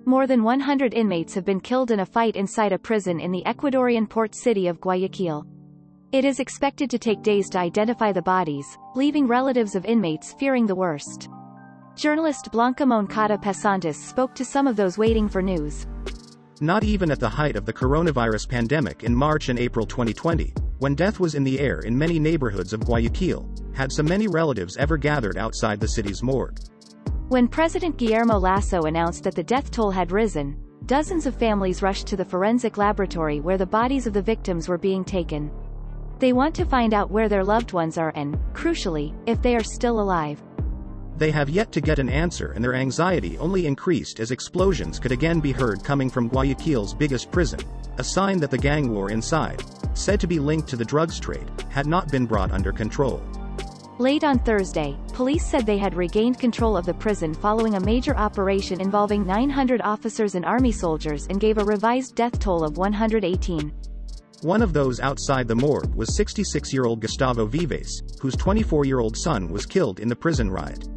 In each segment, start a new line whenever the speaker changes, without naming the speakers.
More than 100 inmates have been killed in a fight inside a prison in the Ecuadorian port city of Guayaquil. It is expected to take days to identify the bodies, leaving relatives of inmates fearing the worst. Journalist Blanca Moncada Pesantes spoke to some of those waiting for news.
Not even at the height of the coronavirus pandemic in March and April 2020, when death was in the air in many neighborhoods of Guayaquil, had so many relatives ever gathered outside the city's morgue.
When President Guillermo Lasso announced that the death toll had risen, dozens of families rushed to the forensic laboratory where the bodies of the victims were being taken. They want to find out where their loved ones are and, crucially, if they are still alive.
They have yet to get an answer, and their anxiety only increased as explosions could again be heard coming from Guayaquil's biggest prison, a sign that the gang war inside, said to be linked to the drugs trade, had not been brought under control.
Late on Thursday, police said they had regained control of the prison following a major operation involving 900 officers and army soldiers and gave a revised death toll of 118.
One of those outside the morgue was 66-year-old Gustavo Vives, whose 24-year-old son was killed in the prison riot.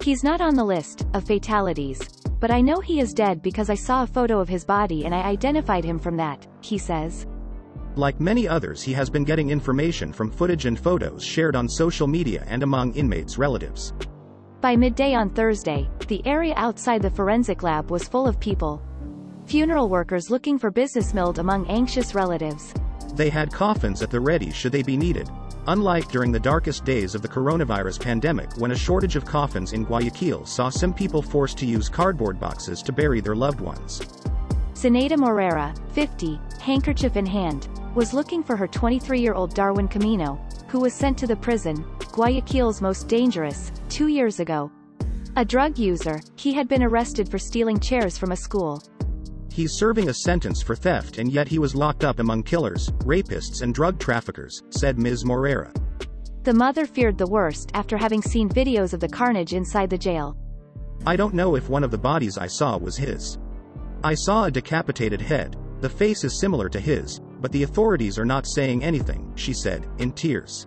He's not on the list of fatalities, but I know he is dead because I saw a photo of his body and I identified him from that, he says.
Like many others, he has been getting information from footage and photos shared on social media and among inmates' relatives.
By midday on Thursday, the area outside the forensic lab was full of people. Funeral workers looking for business milled among anxious relatives.
They had coffins at the ready should they be needed, unlike during the darkest days of the coronavirus pandemic when a shortage of coffins in Guayaquil saw some people forced to use cardboard boxes to bury their loved ones.
Zenaida Morera, 50, handkerchief in hand, was looking for her 23-year-old Darwin Camino, who was sent to the prison, Guayaquil's most dangerous, 2 years ago. A drug user, he had been arrested for stealing chairs from a school.
He's serving a sentence for theft and yet he was locked up among killers, rapists and drug traffickers, said Ms. Morera.
The mother feared the worst after having seen videos of the carnage inside the jail.
I don't know if one of the bodies I saw was his. I saw a decapitated head. The face is similar to his, but the authorities are not saying anything, she said, in tears.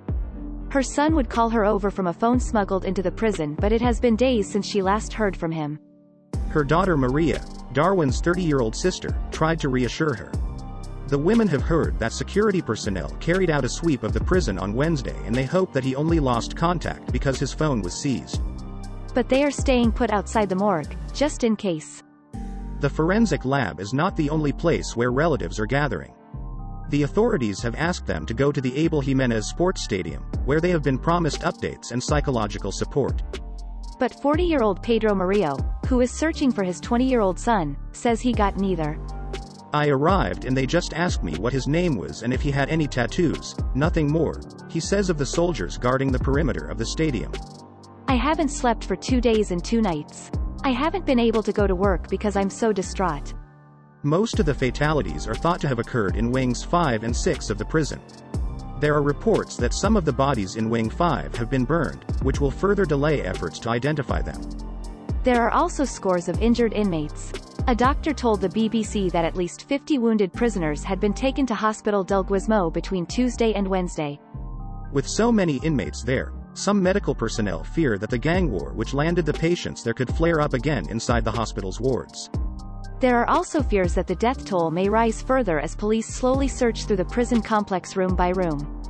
Her son would call her over from a phone smuggled into the prison, but it has been days since she last heard from him.
Her daughter Maria, Darwin's 30-year-old sister, tried to reassure her. The women have heard that security personnel carried out a sweep of the prison on Wednesday and they hope that he only lost contact because his phone was seized.
But they are staying put outside the morgue, just in case.
The forensic lab is not the only place where relatives are gathering. The authorities have asked them to go to the Abel Jimenez Sports Stadium, where they have been promised updates and psychological support.
But 40-year-old Pedro Murillo, who is searching for his 20-year-old son, says he got neither.
I arrived and they just asked me what his name was and if he had any tattoos, nothing more, he says of the soldiers guarding the perimeter of the stadium.
I haven't slept for 2 days and 2 nights. I haven't been able to go to work because I'm so distraught.
Most of the fatalities are thought to have occurred in Wings 5 and 6 of the prison. There are reports that some of the bodies in Wing 5 have been burned, which will further delay efforts to identify them.
There are also scores of injured inmates. A doctor told the BBC that at least 50 wounded prisoners had been taken to Hospital del Guismo between Tuesday and Wednesday.
With so many inmates there, some medical personnel fear that the gang war which landed the patients there could flare up again inside the hospital's wards.
There are also fears that the death toll may rise further as police slowly search through the prison complex room by room.